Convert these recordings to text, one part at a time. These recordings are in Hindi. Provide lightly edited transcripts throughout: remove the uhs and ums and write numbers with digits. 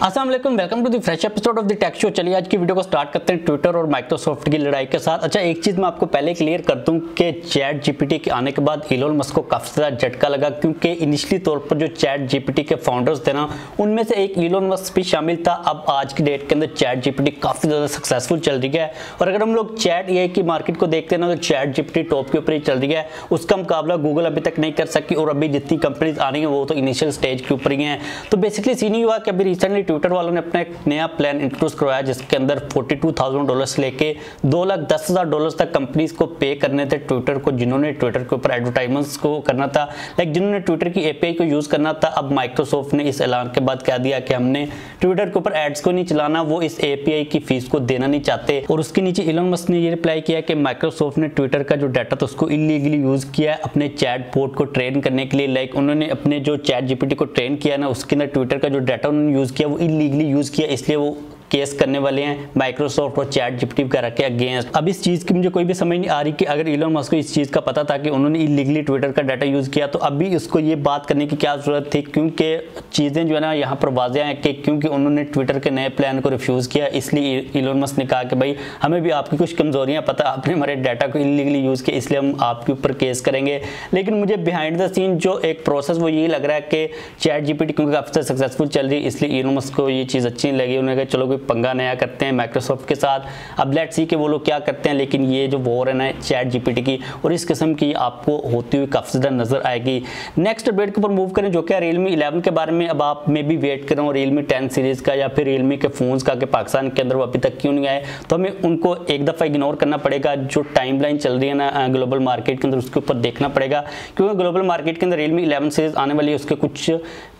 अस्सलाम वालेकुम, welcome to the fresh episode of the tech show. चलिए आज की वीडियो को स्टार्ट करते हैं ट्विटर और माइक्रोसॉफ्ट की लड़ाई के साथ। अच्छा, एक चीज़ मैं आपको पहले क्लियर कर दूं कि चैट जीपीटी के आने के बाद इलोन मस्क को काफ़ी ज़्यादा झटका लगा, क्योंकि इनिशियली तौर पर जो चैट जीपीटी के फाउंडर्स थे ना, उनमें से एक इलोन मस्क भी शामिल था। अब आज की डेट के अंदर चैट जीपीटी काफ़ी ज़्यादा सक्सेसफुल चल रही है, और अगर हम लोग चैट एआई की मार्केट को देखते हैं ना, तो चैट जीपीटी टॉप के ऊपर ही चल रही है। उसका मुकाबला गूगल अभी तक नहीं कर सकी, और अभी जितनी कंपनीज आ रही हैं वो तो इनिशियल स्टेज के ऊपर ही हैं। तो बेसिकली सीन ही हुआ कि अभी रिसेंटली ट्विटर वालों ने अपना एक नया प्लान इंट्रोड्यूस करवाया, जिसके अंदर $42,000 से लेके $2,10,000 तक कंपनीज को पे करने थे ट्विटर को, जिन्होंने ट्विटर के ऊपर एडवर्टाइजमेंट्स को करना था, लाइक जिन्होंने ट्विटर की एपीआई को यूज करना था। अब माइक्रोसॉफ्ट ने इस ऐलान के बाद कह दिया कि हमने ट्विटर के ऊपर एड्स को नहीं चलाना, वो इस एपीआई की फीस को देना नहीं चाहते। और उसके नीचे इलोन मस्क ने ये रिप्लाई किया कि माइक्रोसॉफ्ट ने ट्विटर का जो डाटा था उसको इलीगली यूज किया अपने चैट बोट को ट्रेन करने के लिए। लाइक उन्होंने अपने जो चैट जीपीटी को ट्रेन किया ना, उसके अंदर ट्विटर का जो डाटा उन्होंने यूज किया वो इलीगली यूज किया, इसलिए वो केस करने वाले हैं माइक्रोसॉफ्ट और चैट जीपीटी वगैरह के अगेंस्ट। अब इस चीज़ की मुझे कोई भी समझ नहीं आ रही कि अगर इलोन मस्क को इस चीज़ का पता था कि उन्होंने इलीगली ट्विटर का डाटा यूज़ किया, तो अभी उसको ये बात करने की क्या ज़रूरत थी, क्योंकि चीज़ें जो है ना यहाँ पर वाज़ेह हैं कि क्योंकि उन्होंने ट्विटर के नए प्लान को रिफ्यूज़ किया, इसलिए इलोन मस्क ने कहा कि भाई हमें भी आपकी कुछ कमज़ोरियाँ पता, आपने हमारे डाटा को इलीगली यूज़ किया, इसलिए हम आपके ऊपर केस करेंगे। लेकिन मुझे बिहाइंड द सीन जो एक प्रोसेस वो यही लग रहा है कि चैट जीपीटी क्योंकि काफ़ी सक्सेसफुल चल रही है, इसलिए इलोन मस्क को ये चीज़ अच्छी नहीं लगी। उन्होंने कहा चलो कोई पंगा नया करते हैं माइक्रोसॉफ्ट के साथ, अब लेट्स सी कि वो लोग क्या करते हैं। लेकिन ये जो वॉर है ना चैट जीपीटी की और इस किस्म की आपको होती हुई काफ़ी ज़्यादा नजर आएगी। नेक्स्ट अपडेट के ऊपर मूव करें, जो कि Realme 11 के बारे में। अब आप में भी वेट कर रहे हो Realme 10 सीरीज़ का या फिर Realme के फ़ोन्स का कि पाकिस्तान के अंदर वो अभी तक क्यों नहीं आए, तो हमें उनको एक दफ़ा इग्नोर करना पड़ेगा। जो टाइमलाइन चल रही है ना ग्लोबल मार्केट के अंदर, उसके ऊपर देखना पड़ेगा, क्योंकि ग्लोबल मार्केट के अंदर Realme 11 सीरीज़ आने वाली है। उसके कुछ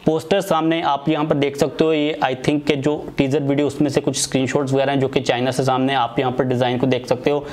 पोस्टर सामने आप यहाँ पर देख सकते हो। ये आई थिंक के जो टीजर वीडियो उसमें से कुछ स्क्रीनशॉट्स वगैरह हैं जो कि चाइना से सामने, आप यहाँ पर डिज़ाइन को देख सकते हो।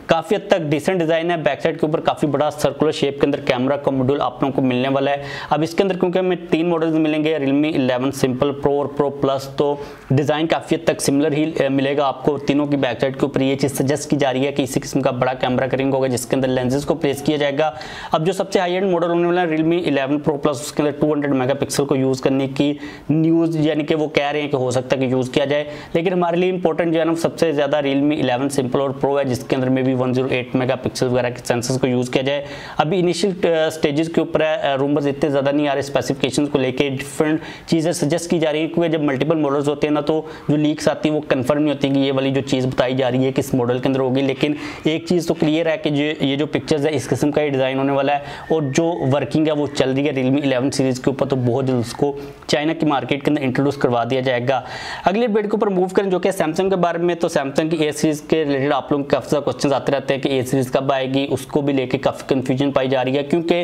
काफ़ी हद तक डिसेंट डिज़ाइन है। बैक साइड के ऊपर काफ़ी बड़ा सर्कुलर शेप के अंदर कैमरा का मॉड्यूल आप लोगों को मिलने वाला है। अब इसके अंदर क्योंकि हमें 3 मॉडल्स मिलेंगे, Realme 11 सिंपल, प्रो और प्रो प्लस, तो डिज़ाइन काफ़ी हद तक सिमिलर ही मिलेगा आपको। तीनों की बैक साइड के ऊपर ये चीज़ सजेस्ट की जा रही है कि इसी किस्म का बड़ा कैमरा करिंग होगा, जिसके अंदर लेंसेज को प्लेस किया जाएगा। अब जो सबसे हाई एंड मॉडल होने वाला है Realme 11 प्रो प्लस, उसके अंदर 200 मेगापिक्सल को यूज़ करने की न्यूज़, यानी कि वो कह रहे हैं कि हो सकता है कि यूज़ किया जाए। लेकिन हमारे लिए इंपॉर्टेंट जो है ना सबसे ज़्यादा Realme 11 सिंपल और प्रो है, जिसके अंदर में भी 108 मेगापिक्सल वगैरह के सेंसर्स को यूज़ किया जाए। अभी इनिशियल स्टेजेस के ऊपर है, रूमर्स इतने ज़्यादा नहीं आ रहे, स्पेसिफिकेशंस को लेके डिफरेंट चीज़ें सजेस्ट की जा रही है, क्योंकि जब मल्टीपल मॉडल्स होते हैं ना, तो जो लीक्स आती है वो कंफर्म नहीं होती कि ये वाली जो चीज़ बताई जा रही है किस मॉडल के अंदर होगी। लेकिन एक चीज़ तो क्लियर है कि ये जो पिक्चर्स है इस किस्म का ही डिज़ाइन होने वाला है, और जो वर्किंग है वो चल रही है Realme 11 सीरीज़ के ऊपर, तो बहुत जल्द उसको चाइना की मार्केट के अंदर इंट्रोड्यूस करवा दिया जाएगा। अगले अपडेट के ऊपर मूव करें, जो कि सैमसंग के बारे में। तो सैमसंग की ए सीरीज़ के रिलेटेड आप लोगों के काफ़ी ज़्यादा क्वेश्चन आते रहते हैं कि ए सीरीज़ कब आएगी, उसको भी लेके काफ़ी कंफ्यूजन पाई जा रही है, क्योंकि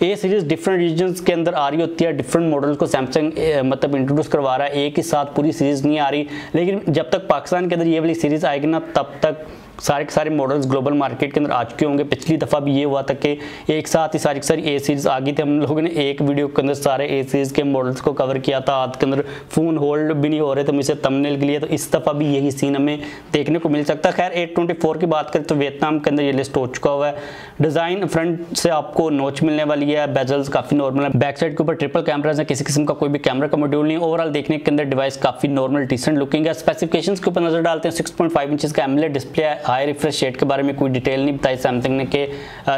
ए सीरीज़ डिफरेंट रीजन्स के अंदर आ रही होती है। डिफरेंट मॉडल्स को सैमसंग मतलब इंट्रोड्यूस करवा रहा है, एक ही साथ पूरी सीरीज़ नहीं आ रही। लेकिन जब तक पाकिस्तान के अंदर ये वाली सीरीज़ आएगी ना, तब तक सारे के सारे मॉडल्स ग्लोबल मार्केट के अंदर आ चुके होंगे। पिछली दफ़ा भी ये हुआ था कि एक साथ ही सारी ए सीरीज़ आ गई थी। हम लोगों ने एक वीडियो के अंदर सारे ए सीरीज़ के मॉडल्स को कवर किया था, हाथ के अंदर फ़ोन होल्ड भी नहीं हो रहे थे मुझसे थंबनेल के लिए। तो इस दफ़ा भी यही सीन हमें देखने को मिल सकता है। खैर A24 की बात करें तो वियतनाम के अंदर ये लिस्ट हो चुका हुआ है। डिज़ाइन फ्रंट से आपको नोच मिलने वाली है, बेजल्स काफ़ी नॉर्मल है, बैक साइड के ऊपर ट्रिपल कैमराज है, किसी किस्म का कोई भी कैमरा का मॉड्यूल नहीं। ओवरऑल देखने के अंदर डिवाइस काफ़ी नॉर्मल डिसेंट लुकिंग है। स्पेसिफिकेशंस के ऊपर नजर डालते हैं। 6.5 इंचेस का एमोलेड डिस्प्ले है, हाई रिफ्रेश रेट के बारे में कोई डिटेल नहीं बताई सैमसंग ने कि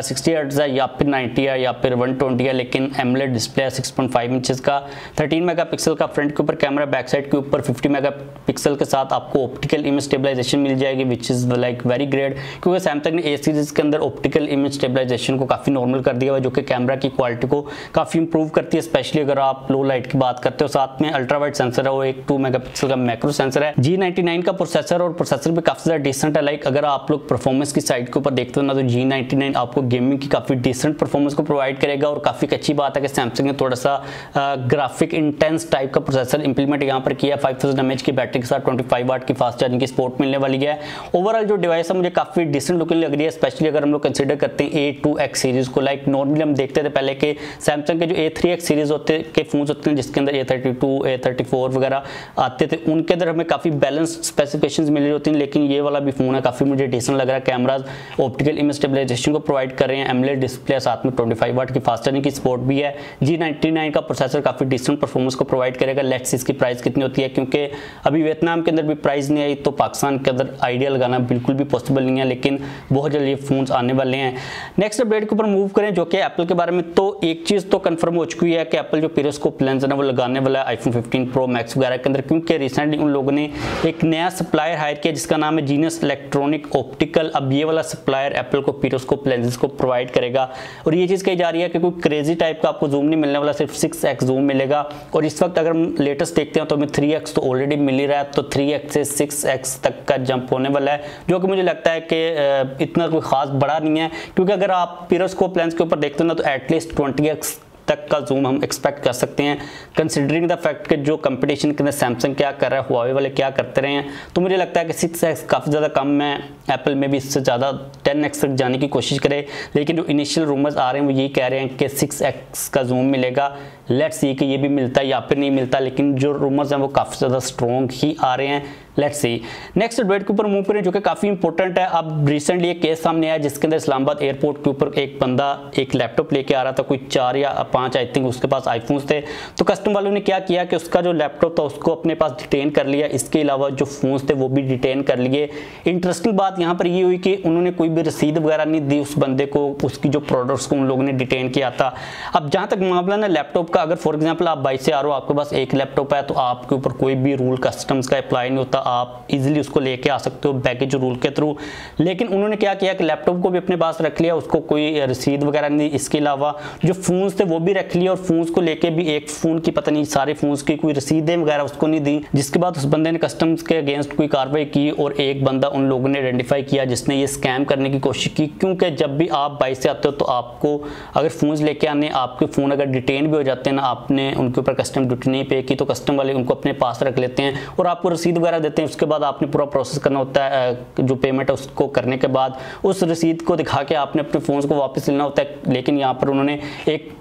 60 हर्ट्ज है या फिर 90 है या फिर 120 है, लेकिन एमोलेड डिस्प्ले है 6.5 इंचेस का। 13 मेगापिक्सल का फ्रंट के ऊपर कैमरा, बैक साइड के ऊपर 50 मेगापिक्सल के साथ आपको ऑप्टिकल इमेज स्टेबलाइजेशन मिल जाएगी, which is like very great, क्योंकि सैमसंग ने ए सीरीज़ के अंदर ऑप्टिकल इमेज स्टेबलाइजेशन को काफ़ी नॉर्मल कर दिया हुआ, जो कि कैमरा की क्वालिटी को काफ़ी इंप्रूव करती है, स्पेशली अगर आप लो लाइट की बात करते हो। साथ में अल्ट्रा वाइड सेंसर है, वो एक 2 मेगापिक्सल का मैक्रो सेंसर है। G99 का प्रोसेसर, और प्रोसेसर भी काफ़ी ज़्यादा डिसेंट है। लाइक अगर आप लोग परफॉर्मेंस की साइड के ऊपर देखते हो ना, तो G99 आपको गेमिंग की काफ़ी डिसेंट परफॉर्मेंस को प्रोवाइड करेगा। और काफ़ी अच्छी बात है कि सैमसंग ने थोड़ा सा ग्राफिक इंटेंस टाइप का प्रोसेसर इंप्लीमेंट यहाँ पर किया। 5000 mAh की बैटरी के साथ 25 वाट की फास्ट चार्जिंग की सपोर्ट मिलने वाली है। ओवरऑल जो डिवाइस है मुझे काफ़ी डिसेंट लुकिंग लग रही है, स्पेशली अगर हम लोग कंसिडर करते हैं A2X सीरीज़ को। लाइक नॉर्मली हम देखते थे पहले के सैमसंग के जो A3X सीरीज़ के फ़ोन होते हैं, जिसके अंदर A32, A34 वगैरह आते थे, उनके अंदर हमें काफ़ी बैलेंस स्पेसिफिकेशंस मिल रही होती हैं। लेकिन ये वाला भी फ़ोन है काफ़ी मुझे डिसेंट लग रहा है। कैमराज ऑप्टिकल इमेज स्टेबलाइजेशन को प्रोवाइड कर रहे हैं, एमोलेड डिस्प्ले, साथ में 25 वाट की फास्ट चार्जिंग की सपोर्ट भी है। G99 का प्रोसेसर काफी डिसेंट परफॉर्मेंस को प्रोवाइड करेगा। लेट्स सी इसकी प्राइस कितनी होती है, क्योंकि अभी वियतनाम के अंदर भी प्राइस नहीं आई तो पाकिस्तान के अंदर आइडिया लगाना बिल्कुल भी पॉसिबल नहीं है, लेकिन बहुत जल्द ये फोन्स आने वाले हैं। नेक्स्ट अपडेट के ऊपर मूव करें जो कि एप्पल के बारे में, तो एक चीज तो कंफर्म हो चुकी है कि एप्पल जो पेरिस्कोप लेंस है ना वो लगाने वाला है आईफोन 15 प्रो मैक्स वगैरह के अंदर, क्योंकि रिसेंटली उन लोगों ने एक नया सप्लायर हायर किया जिसका नाम है जीनियस इलेक्ट्रॉनिक ऑप्टिकल। अब ये वाला सप्लायर एप्पल को पेरिस्कोप लेंसेज को प्रोवाइड करेगा और ये चीज कही जा रही है कि कोई क्रेजी टाइप का आपको जूम नहीं मिलने वाला, सिर्फ 6x जूम मिलेगा। और इस वक्त अगर हम लेटेस्ट देखते हैं तो हमें 3x तो ऑलरेडी मिल ही रहा है, तो 3x से 6x तक का जंप होने वाला है, जो कि मुझे लगता है कि इतना कोई खास बड़ा नहीं है, क्योंकि अगर आप पेरिस्कोप लेंस के ऊपर देखते हो ना तो एटलीस्ट 20x तक का जूम हम एक्सपेक्ट कर सकते हैं, कंसिडरिंग द फैक्ट कि जो कंपटीशन के अंदर सैमसंग क्या कर रहा है, हुआवे वाले क्या करते रहे हैं। तो मुझे लगता है कि 6x काफ़ी ज़्यादा कम है, एप्पल में भी इससे ज़्यादा 10x तक जाने की कोशिश करे, लेकिन जो इनिशियल रूमर्स आ रहे हैं वो यही कह रहे हैं कि 6x का जूम मिलेगा। लेट्स सी कि ये भी मिलता है या फिर नहीं मिलता, लेकिन जो रूमर्स हैं वो काफ़ी ज़्यादा स्ट्रॉन्ग ही आ रहे हैं। लेट्स सी नेक्स्ट अपडेट के ऊपर मूव करें जो कि काफ़ी इंपॉर्टेंट है। अब रिसेंटली एक केस सामने आया जिसके अंदर इस्लामाबाद एयरपोर्ट के ऊपर एक बंदा एक लैपटॉप लेके आ रहा था, कोई 4 या 5 आई थिंक उसके पास आईफोन्स थे। तो कस्टम वालों ने क्या किया कि उसका जो लैपटॉप था उसको अपने पास डिटेन कर लिया, इसके अलावा जो फोन्स थे वो भी डिटेन कर लिए। इंटरेस्टिंग बात यहाँ पर ये हुई कि उन्होंने कोई भी रसीद वगैरह नहीं दी उस बंदे को, उसकी जो प्रोडक्ट्स को उन लोगों ने डिटेन किया था। अब जहाँ तक मामला ना लैपटॉप का, अगर फॉर एग्जाम्पल आप बाइक से आ रहे हो, आपके पास एक लैपटॉप है तो आपके ऊपर कोई भी रूल कस्टम्स का अप्लाई नहीं होता, आप इजीली उसको लेके आ सकते हो बैगेज रूल के थ्रू। लेकिन उन्होंने क्या किया कि लैपटॉप को भी अपने पास रख लिया, उसको कोई रसीद वगैरह नहीं, इसके अलावा जो फोन्स थे वो भी रख लिया और फोन्स को लेके भी एक फोन की पता नहीं सारे फोन्स की कोई रसीदें वगैरह उसको नहीं दी। जिसके बाद उस बंदे ने कस्टम्स के अगेंस्ट कोई कार्रवाई की और एक बंदा उन लोगों ने आइडेंटिफाई किया जिसने ये स्कैम करने की कोशिश की, क्योंकि जब भी आप बाइक से आते हो तो आपको अगर फोन्स लेके आने, आपके फोन अगर डिटेन भी हो जाते हैं ना, आपने उनके ऊपर कस्टम ड्यूटी नहीं पे की तो कस्टम वाले उनको अपने पास रख लेते हैं और आपको रसीद वगैरह देते हैं। उसके बाद आपने पूरा प्रोसेस करना होता है, जो पेमेंट है उसको करने के बाद उस रसीद को दिखा के आपने अपने फोन को वापस लेना होता है। लेकिन यहाँ पर उन्होंने एक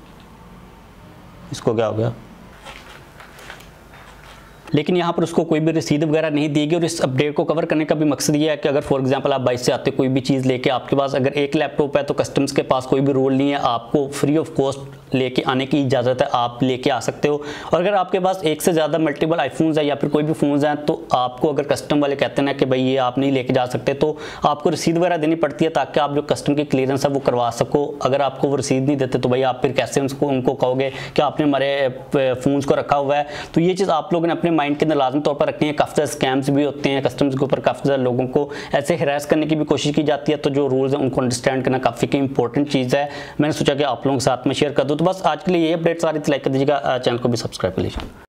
इसको क्या हो गया, लेकिन यहाँ पर उसको कोई भी रसीद वगैरह नहीं दी गई। और इस अपडेट को कवर करने का भी मकसद ये है कि अगर फॉर एग्जांपल आप बाइक से आते कोई भी चीज़ लेके, आपके पास अगर एक लैपटॉप है तो कस्टम्स के पास कोई भी रूल नहीं है, आपको फ्री ऑफ कॉस्ट लेके आने की इजाज़त है, आप लेके आ सकते हो। और अगर आपके पास एक से ज़्यादा मल्टीपल आईफोन्स है या फिर कोई भी फ़ोन्स हैं तो आपको अगर कस्टम वाले कहते हैं ना कि भाई ये आप नहीं लेके जा सकते, तो आपको रसीद वगैरह देनी पड़ती है ताकि आप जो कस्टम की क्लियरेंस है वो करवा सको। अगर आपको वो रसीद नहीं देते तो भाई आप फिर कैसे उनको कहोगे कि आपने हमारे फ़ोन्स को रखा हुआ है। तो ये चीज़ आप लोगों ने अपने माइंड के अंदर लाजमी तौर पर रखनी है। काफ़ी ज़्यादा स्कैम्स भी होते हैं कस्टम्स के ऊपर, काफ़ी ज़्यादा लोगों को ऐसे हिरास करने की भी कोशिश की जाती है, तो जो रूल्स हैं उनको अंडरस्टैंड करना काफ़ी इंपॉर्टेंट चीज़ है। मैंने सोचा कि आप लोगों के साथ में शेयर कर दूँ। तो बस आज के लिए ये अपडेट सारी लाइक कर दीजिएगा, चैनल को भी सब्सक्राइब कर लीजिए।